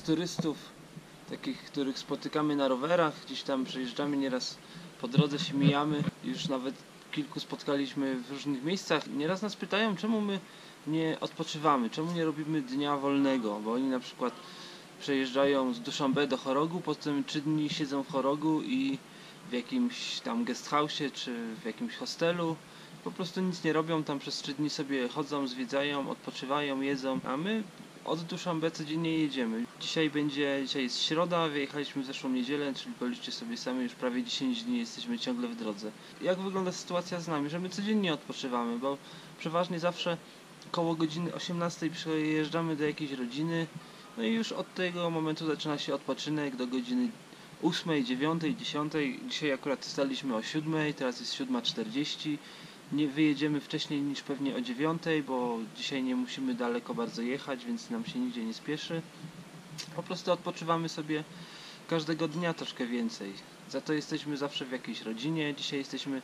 turystów, takich, których spotykamy na rowerach, gdzieś tam przejeżdżamy, nieraz po drodze się mijamy, już nawet kilku spotkaliśmy w różnych miejscach. Nieraz nas pytają, czemu my nie odpoczywamy, czemu nie robimy dnia wolnego, bo oni na przykład przejeżdżają z Duszanbe do Chorogu, potem 3 dni siedzą w Chorogu i w jakimś tam guesthouse'ie czy w jakimś hostelu po prostu nic nie robią, tam przez 3 dni sobie chodzą, zwiedzają, odpoczywają, jedzą, a my od Duszanbe codziennie jedziemy. Dzisiaj jest środa, wyjechaliśmy w zeszłą niedzielę, czyli policzcie sobie sami, już prawie 10 dni jesteśmy ciągle w drodze. Jak wygląda sytuacja z nami? Że my codziennie odpoczywamy, bo przeważnie zawsze koło godziny 18 przyjeżdżamy do jakiejś rodziny, no i już od tego momentu zaczyna się odpoczynek do godziny 8, 9, 10. Dzisiaj akurat staliśmy o 7, teraz jest 7:40. Nie wyjedziemy wcześniej niż pewnie o 9, bo dzisiaj nie musimy daleko bardzo jechać, więc nam się nigdzie nie spieszy. Po prostu odpoczywamy sobie każdego dnia troszkę więcej. Za to jesteśmy zawsze w jakiejś rodzinie. Dzisiaj jesteśmy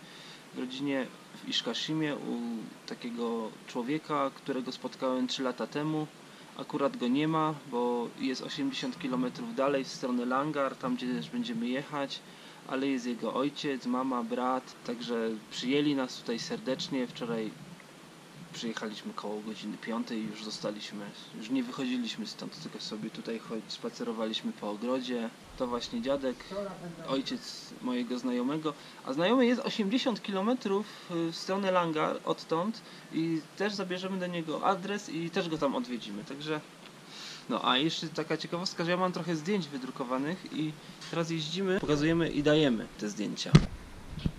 w rodzinie w Iszkashimie u takiego człowieka, którego spotkałem 3 lata temu. Akurat go nie ma, bo jest 80 km dalej w stronę Langar, tam gdzie też będziemy jechać, ale jest jego ojciec, mama, brat, także przyjęli nas tutaj serdecznie. Wczoraj przyjechaliśmy koło godziny 5 i już zostaliśmy, już nie wychodziliśmy stąd, tylko sobie tutaj spacerowaliśmy po ogrodzie. To właśnie dziadek, ojciec mojego znajomego, a znajomy jest 80 km w stronę Langar odtąd i też zabierzemy do niego adres i też go tam odwiedzimy, także no. A jeszcze taka ciekawostka, że ja mam trochę zdjęć wydrukowanych i teraz jeździmy, pokazujemy i dajemy te zdjęcia.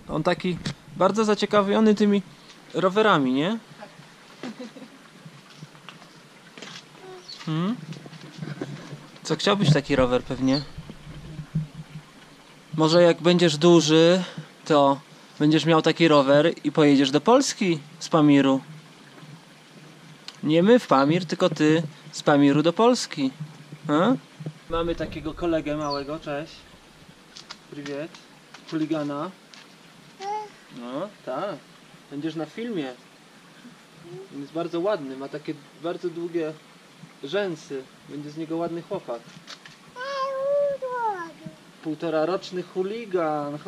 On taki bardzo zaciekawiony tymi rowerami, nie? Co, chciałbyś taki rower pewnie? Może jak będziesz duży, to będziesz miał taki rower i pojedziesz do Polski z Pamiru. Nie my w Pamir, tylko ty z Pamiru do Polski. A? Mamy takiego kolegę małego, cześć. Привет. Chuligana. No, tak. Będziesz na filmie. On jest bardzo ładny, ma takie bardzo długie rzęsy. Będzie z niego ładny chłopak. 1,5-roczny chuligan.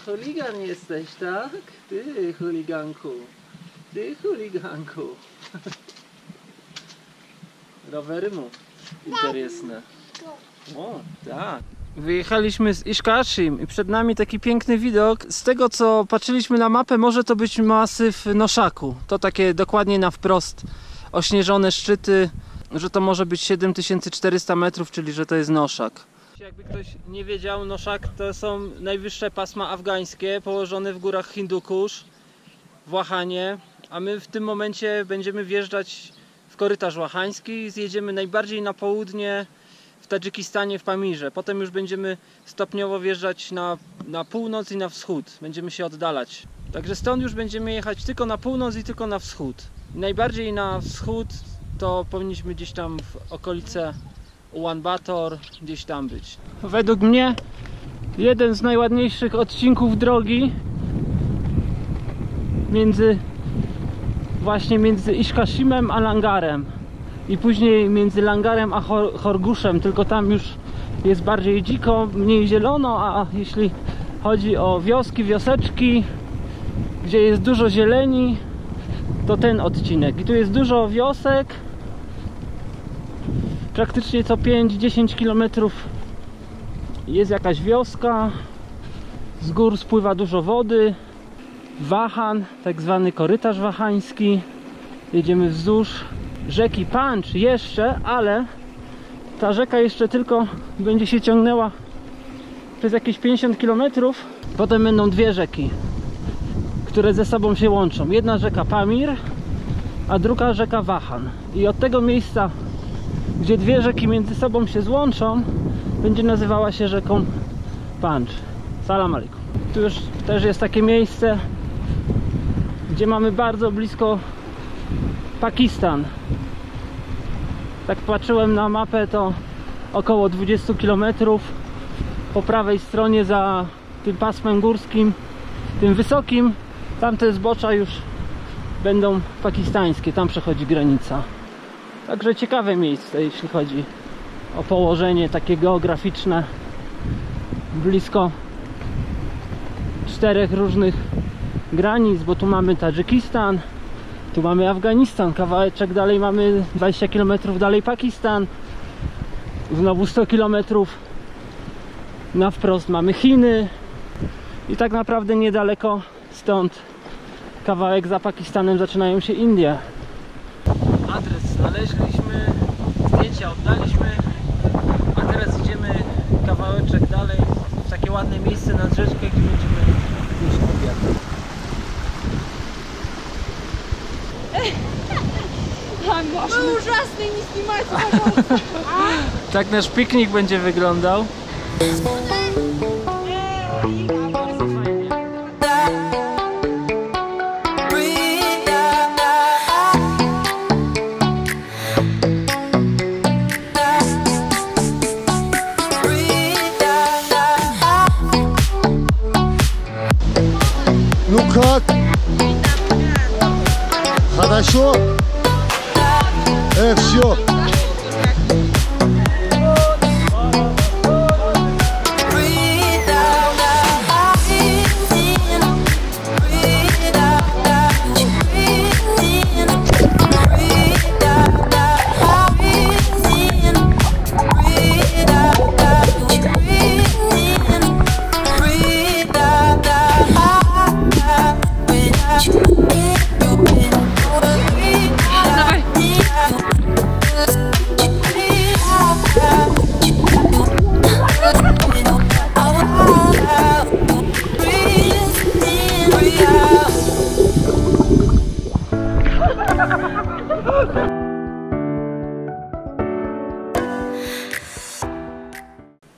Chuligan jesteś, tak? Ty chuliganku. Ty chuliganku. Rowery mu interesne. O, tak. Wyjechaliśmy z Iszkashim i przed nami taki piękny widok. Z tego co patrzyliśmy na mapę, może to być masyw Noszaku. To takie dokładnie na wprost ośnieżone szczyty, że to może być 7400 metrów, czyli że to jest Noszak. Jakby ktoś nie wiedział, Noszak to są najwyższe pasma afgańskie położone w górach Hindukusz, w Łachanie, a my w tym momencie będziemy wjeżdżać w korytarz łachański, zjedziemy najbardziej na południe w Tadżykistanie, w Pamirze. Potem już będziemy stopniowo wjeżdżać na północ i na wschód. Będziemy się oddalać. Także stąd już będziemy jechać tylko na północ i tylko na wschód. I najbardziej na wschód to powinniśmy gdzieś tam w okolice Ulan Bator, gdzieś tam być. Według mnie jeden z najładniejszych odcinków drogi właśnie między Iszkashimem a Langarem. I później między Langarem a Chorguszem, tylko tam już jest bardziej dziko, mniej zielono, a jeśli chodzi o wioski, wioseczki, gdzie jest dużo zieleni, to ten odcinek. I tu jest dużo wiosek, praktycznie co 5-10 km jest jakaś wioska, z gór spływa dużo wody, Wahan, tak zwany korytarz wahański, jedziemy wzdłuż rzeki Pancz jeszcze, ale ta rzeka jeszcze tylko będzie się ciągnęła przez jakieś 50 km. Potem będą 2 rzeki, które ze sobą się łączą. Jedna rzeka Pamir, a druga rzeka Wahan. I od tego miejsca, gdzie 2 rzeki między sobą się złączą, będzie nazywała się rzeką Pancz. Salam alaikum. Tu już też jest takie miejsce, gdzie mamy bardzo blisko Pakistan. Tak patrzyłem na mapę, to około 20 km po prawej stronie za tym pasmem górskim, tym wysokim, tamte zbocza już będą pakistańskie, tam przechodzi granica. Także ciekawe miejsce, jeśli chodzi o położenie takie geograficzne blisko 4 różnych granic, bo tu mamy Tadżykistan, tu mamy Afganistan, kawałeczek dalej mamy 20 km dalej Pakistan, znowu 100 km na wprost mamy Chiny i tak naprawdę niedaleko stąd, kawałek za Pakistanem, zaczynają się Indie. Adres znaleźliśmy, zdjęcia oddaliśmy, a teraz idziemy kawałeczek dalej w takie ładne miejsce nad rzeczkę, gdzie będziemy jeść obiad. Вы ужасные, не снимайте, пожалуйста. Tak nasz piknik będzie wyglądał. Ну как? Хорошо? Все.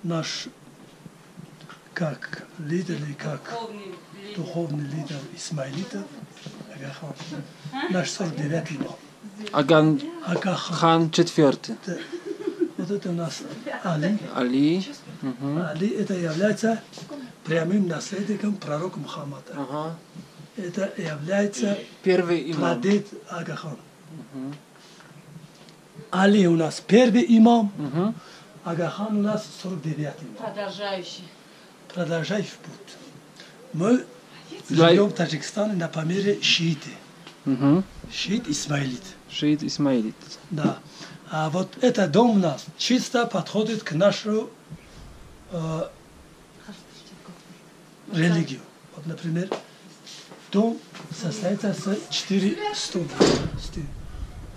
Наш как лидер и как духовный лидер Исмаилитов, Агахан, наш 49-й имам. Agan Агахан. Khan IV. Вот это у нас Али. Ali. Али это является прямым наследником пророка Мухаммада. Aha. Это является Pierwszy imam. прадед Агахан. Али у нас первый имам, Агахан у нас 49-й имам. Продолжающий. Продолжающий путь. Мы живем в Таджикистане на помере шииты. Шиит Исмаилит. Шиит Исмаилит. Да. А вот этот дом у нас чисто подходит к нашему религию. Вот, например, дом состоится с 4 стулья.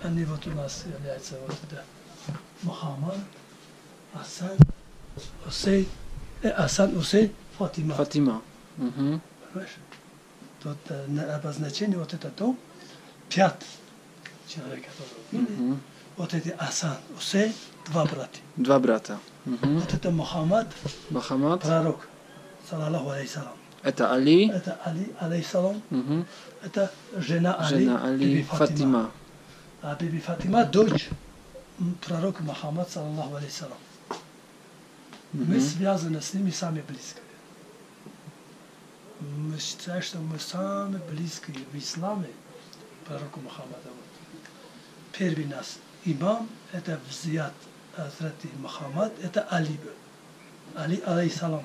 Они вот у нас являются вот это Мухаммад, Асан, Усей, Асан, Усей, Фатима. Fatima. Понимаешь? Тут на обозначение вот этот дом 5 человек, которые были. Вот эти Асан, Усей, 2 брата. Dwa brata. Вот это Мухаммад, Muhammad. пророк, саллаллаху алейхиссалам. Это Ali. Это Али, алейхиссалам. Это жена Али, Żena Ali. Биби Fatima. А Биби Фатима, дочь пророка Мухаммад, саллаллаху алейхиссалам. Мы связаны с ними самые близкие. Мы считаем, что мы самые близкие в исламе пророку Мухаммада. Первый нас имам, это взят Азрати Мухаммад, это Али. Али, алейхиссалам.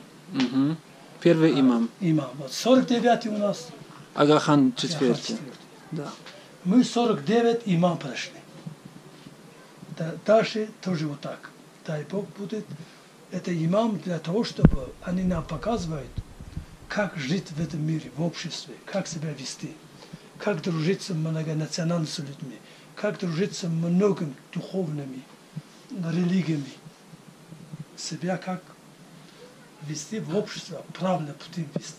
Pierwszy imam. Имам. Вот 49 у нас. Aga Khan Агахан IV. IV. Да. Мы 49 имам прошли. Дальше тоже вот так. Дай Бог будет. Это имам для того, чтобы они нам показывают, как жить в этом мире, в обществе, как себя вести, как дружить с многонациональными людьми, как дружить с многими духовными религиями, себя как вести в общество, правильно путем вести.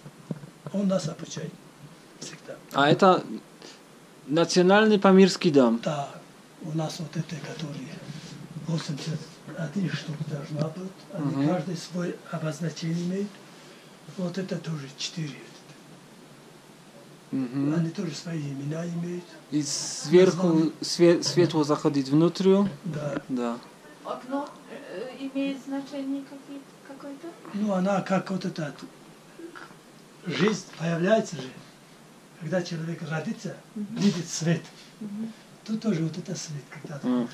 Он нас обучает всегда. A это Nacjonalny Pamirski Dom. Да, у нас вот это, которые 81 штук должна быть, они каждый свой обозначение имеет. Вот это тоже 4. Они тоже свои имена имеют. I zверху światło zachodzi внутрь. Да. Да. Окно имеет значение какое-то? Ну, она как вот это, жизнь появляется же. Когда человек родится, видит свет. Тут тоже вот это свет когда-то.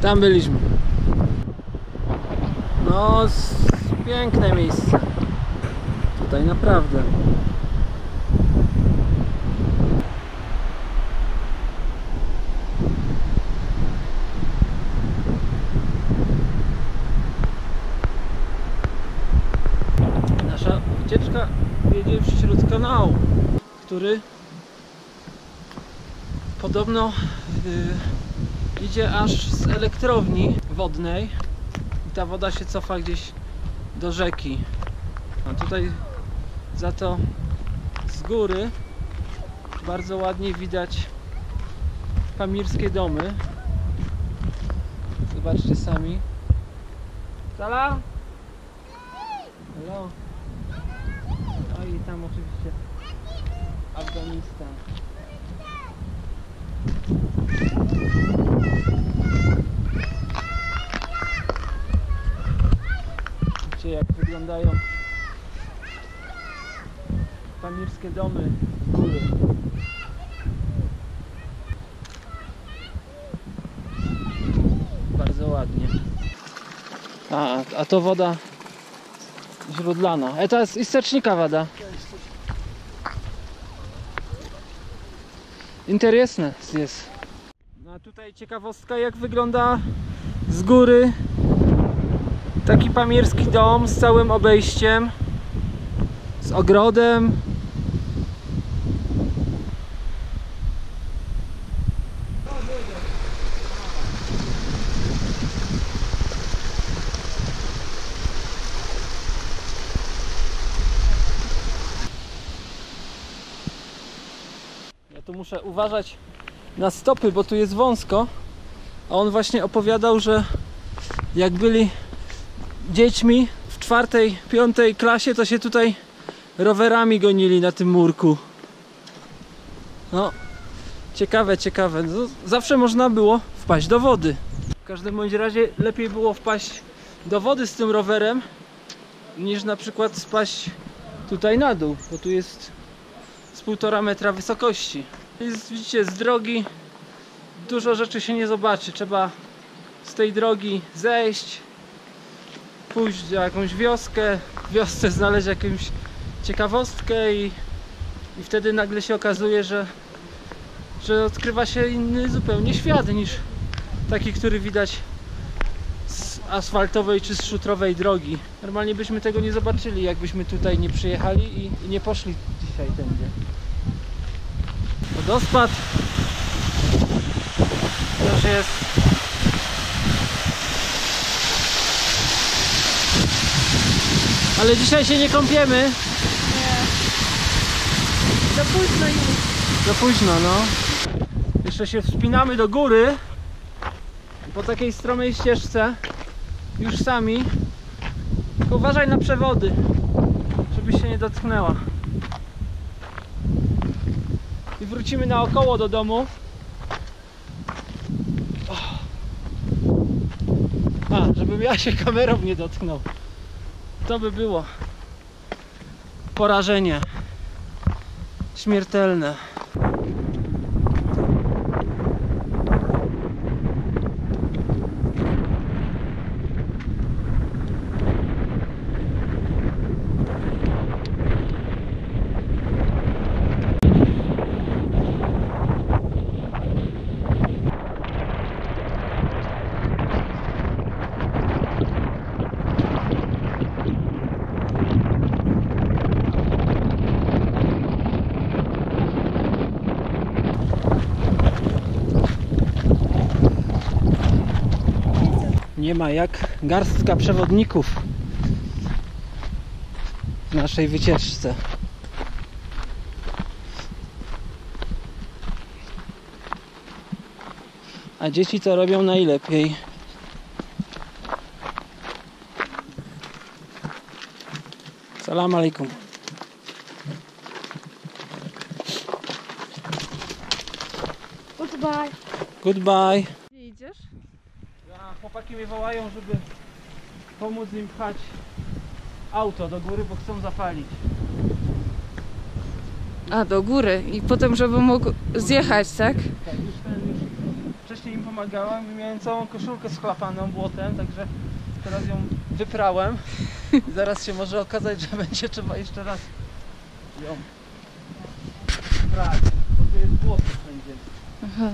Tam byliśmy. No, piękne miejsce. Tutaj naprawdę. Nasza wycieczka jedzie wśród kanału, który podobno idzie aż z elektrowni wodnej i ta woda się cofa gdzieś do rzeki. A tutaj za to z góry bardzo ładnie widać pamirskie domy. Zobaczcie sami. Salam! Hello! No i tam oczywiście Afganistan. Widzicie, jak wyglądają pamirskie domy w góry. Bardzo ładnie. A to woda źródlana. To jest istecznika woda. Interesne jest. No a tutaj ciekawostka, jak wygląda z góry taki pamirski dom z całym obejściem, z ogrodem. Ja tu muszę uważać na stopy, bo tu jest wąsko. A on właśnie opowiadał, że jak byli dziećmi w 4., 5. klasie, to się tutaj rowerami gonili na tym murku. No, ciekawe, ciekawe. No, zawsze można było wpaść do wody. W każdym bądź razie lepiej było wpaść do wody z tym rowerem, niż na przykład spaść tutaj na dół, bo tu jest z 1,5 metra wysokości. Jest, widzicie, z drogi dużo rzeczy się nie zobaczy. Trzeba z tej drogi zejść, pójść do jakąś wioskę, w wiosce znaleźć jakąś ciekawostkę i wtedy nagle się okazuje, że odkrywa się inny zupełnie świat niż taki, który widać z asfaltowej czy z szutrowej drogi. Normalnie byśmy tego nie zobaczyli, jakbyśmy tutaj nie przyjechali i nie poszli dzisiaj tędy. Wodospad już jest. Ale dzisiaj się nie kąpiemy. Nie. Za późno już. Za późno, no. Jeszcze się wspinamy do góry po takiej stromej ścieżce. Już sami. Tylko uważaj na przewody, żebyś się nie dotknęła. I wrócimy naokoło do domu. Żebym ja się kamerą nie dotknął. To by było porażenie śmiertelne. Nie ma jak garstka przewodników w naszej wycieczce. A dzieci to robią najlepiej. Salam alaikum. Goodbye. Goodbye. Gdzie idziesz? Chłopaki mnie wołają, żeby pomóc im pchać auto do góry, bo chcą zapalić. A, do góry. I potem, żeby mógł zjechać, tak? Tak, już wcześniej się im pomagałem i miałem całą koszulkę schlapaną błotem, także teraz ją wyprałem. I zaraz się może okazać, że będzie trzeba jeszcze raz ją prać, bo tu jest błoto wszędzie. Aha.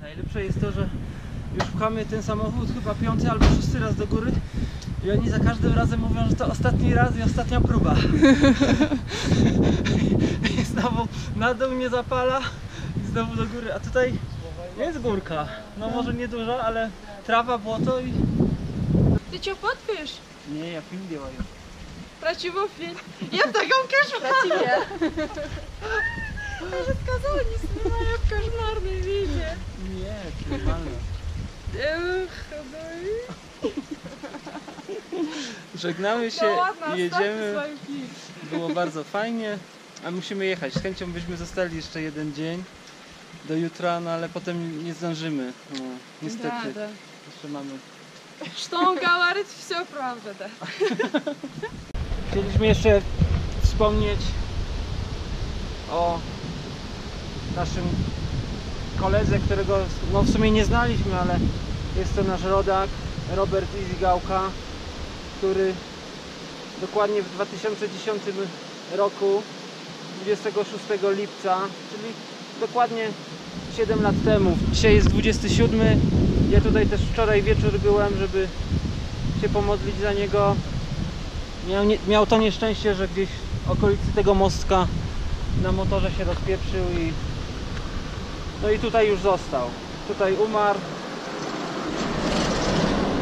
Najlepsze jest to, że już pchamy ten samochód chyba 5. albo 6. raz do góry i oni za każdym razem mówią, że to ostatni raz i ostatnia próba. I znowu na dół nie zapala i znowu do góry, a tutaj jest górka. No może nie duża, ale trawa, błoto i... Ты что, подпишешь? Nie, ja film działają. Про чего фильм? Я в таком кошмаре. Я же сказала, не снимаю в кошмарном виде. Nie, normalne. Эх, ну Żegnamy и... się Да ладно, i оставьте jedziemy. свой фильм. Było bardzo fajnie, a musimy jechać. Z chęcią byśmy zostali jeszcze jeden dzień do jutra, no ale potem nie zdążymy. No, niestety. Да, да. Jeszcze mamy. Что он говорит, все правда, да. Chcieliśmy jeszcze wspomnieć o naszym koledze, którego no w sumie nie znaliśmy, ale jest to nasz rodak, Robert Izigałka, który dokładnie w 2010 roku, 26 lipca, czyli dokładnie 7 lat temu. Dzisiaj jest 27. Ja tutaj też wczoraj wieczór byłem, żeby się pomodlić za niego. Miał to nieszczęście, że gdzieś w okolicy tego mostka na motorze się rozpieprzył i no i tutaj już został. Tutaj umarł.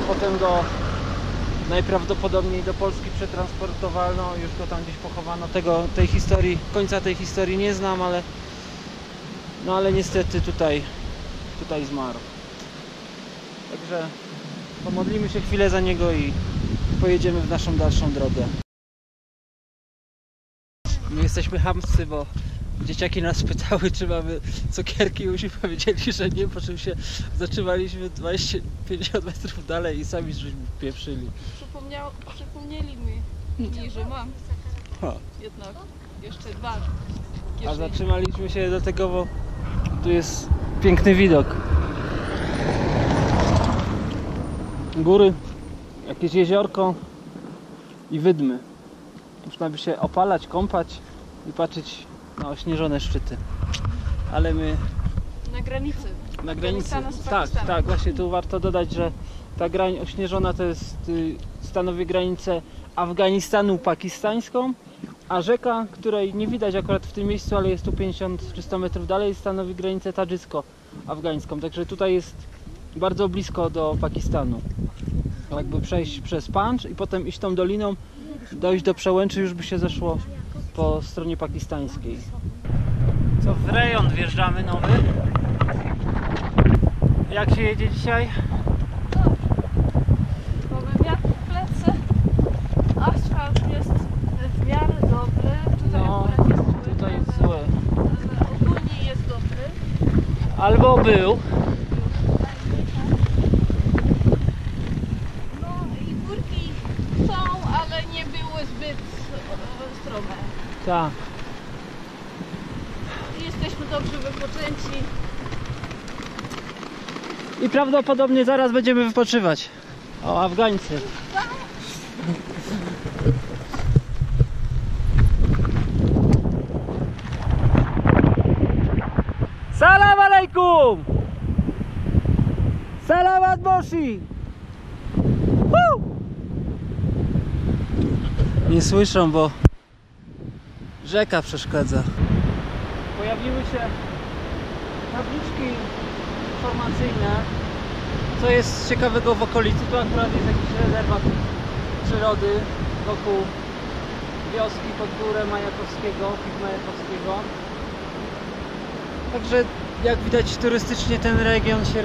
Potem go najprawdopodobniej do Polski przetransportowano, już go tam gdzieś pochowano. Tej historii, końca tej historii nie znam, ale no ale niestety tutaj zmarł. Także pomodlimy się chwilę za niego i pojedziemy w naszą dalszą drogę. My jesteśmy chamscy, bo dzieciaki nas pytały, czy mamy cukierki, już powiedzieli, że nie, po czym się zatrzymaliśmy 50 metrów dalej i sami żeśmy pieprzyli. Przypomnieli mi, że mam jednak jeszcze 2 A kieszeni. zatrzymaliśmy się do tego, bo tu jest piękny widok. Góry, jakieś jeziorko i wydmy. Można by się opalać, kąpać i patrzeć na ośnieżone szczyty. Ale my Na granicy. na granicy. Afganistanu z Tak, Pakistanem. tak, właśnie tu warto dodać, że ta grań ośnieżona to jest stanowi granicę Afganistanu pakistańską, a rzeka, której nie widać akurat w tym miejscu, ale jest tu 50 czy 100 metrów dalej, stanowi granicę tadżycko-afgańską. Także tutaj jest bardzo blisko do Pakistanu. Jakby przejść przez Pancz i potem iść tą doliną, dojść do przełęczy, już by się zeszło po stronie pakistańskiej. Co, w rejon wjeżdżamy nowy. Jak się jedzie dzisiaj? Mamy wiatr w plecy, asfalt jest w miarę dobry, tutaj No, akurat jest zły, tutaj jest ale- zły. ale ogólnie jest dobry. Albo był. No i górki są, ale nie były zbyt strome. Tak. Jesteśmy dobrze wypoczęci. I prawdopodobnie zaraz będziemy wypoczywać. O, Afgańcy. Salam alaikum! Salamat Boshi! Nie słyszą, bo rzeka przeszkadza. Pojawiły się tabliczki informacyjne, co jest ciekawego w okolicy. Tu akurat jest jakiś rezerwat przyrody wokół wioski pod górę Majakowskiego, Pik Majakowskiego. Także jak widać turystycznie ten region się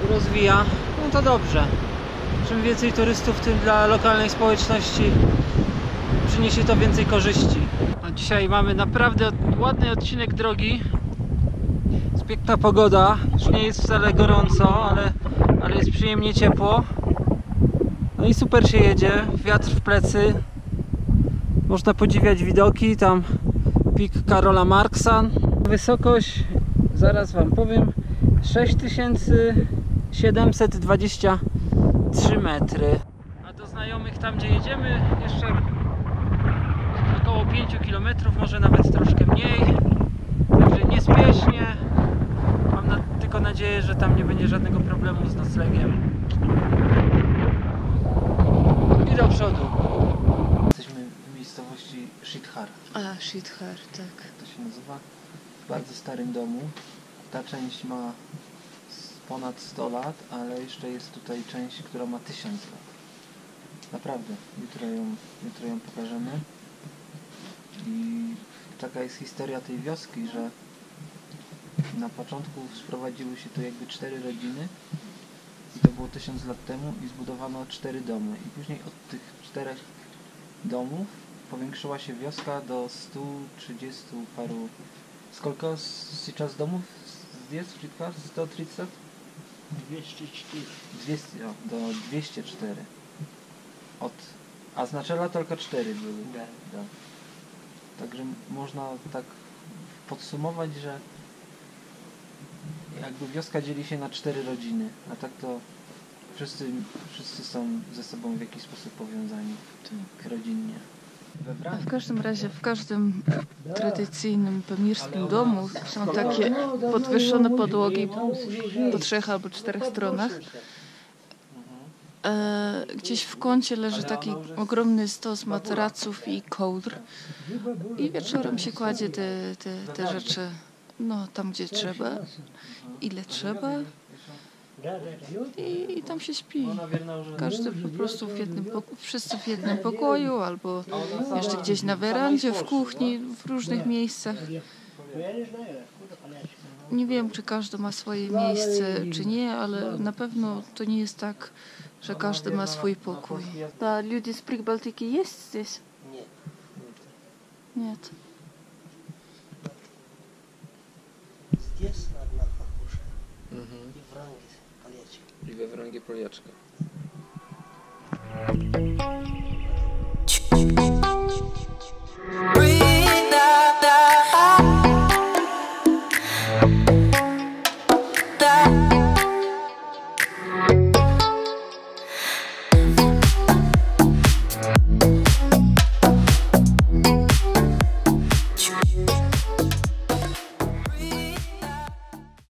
rozwija, no to dobrze. czym więcej turystów, tym dla lokalnej społeczności przyniesie to więcej korzyści. A dzisiaj mamy naprawdę ładny odcinek drogi. Jest piękna pogoda, już nie jest wcale gorąco, ale jest przyjemnie ciepło. No i super się jedzie, wiatr w plecy. Można podziwiać widoki, tam pik Karola Marksa. Wysokość, zaraz wam powiem, 6723 metry. A do znajomych tam, gdzie jedziemy, jeszcze około 5 km, może nawet troszkę mniej. Także niespiesznie. Mam tylko nadzieję, że tam nie będzie żadnego problemu z noclegiem. I do przodu. Jesteśmy w miejscowości Shithar. A, Shithar, tak. To się nazywa, w bardzo starym domu. Ta część ma ponad 100 lat, ale jeszcze jest tutaj część, która ma 1000 lat. Naprawdę, jutro ją pokażemy. I taka jest historia tej wioski, że na początku sprowadziły się tu jakby 4 rodziny i to było 1000 lat temu i zbudowano 4 domy. I później od tych 4 domów powiększyła się wioska do 130 paru... Сколько сейчас домов здесь, в Шитхар? 130? 204. 200, do 204. A znaczela tylko 4 były. Да. Да. Także można tak podsumować, że jakby wioska dzieli się na 4 rodziny, a tak to wszyscy są ze sobą w jakiś sposób powiązani rodzinnie. A w każdym razie, w każdym tradycyjnym pamirskim domu są takie podwyższone podłogi po 3 albo 4 stronach. Gdzieś w kącie leży taki ogromny stos materaców i kołdr. I wieczorem się kładzie te rzeczy tam, gdzie trzeba, ile trzeba. I tam się śpi. Każdy po prostu wszyscy w jednym pokoju, albo jeszcze gdzieś na werandzie, w kuchni, w różnych miejscach. Nie wiem, czy każdy ma swoje miejsce, czy nie, ale na pewno to nie jest tak, że każdy ma swój pokój. A ludzie z Прибалтики есть здесь? Нет. Нет. Здесь одна похожая. Mhm. И в ранге полечка. I we wrągie poliaczka.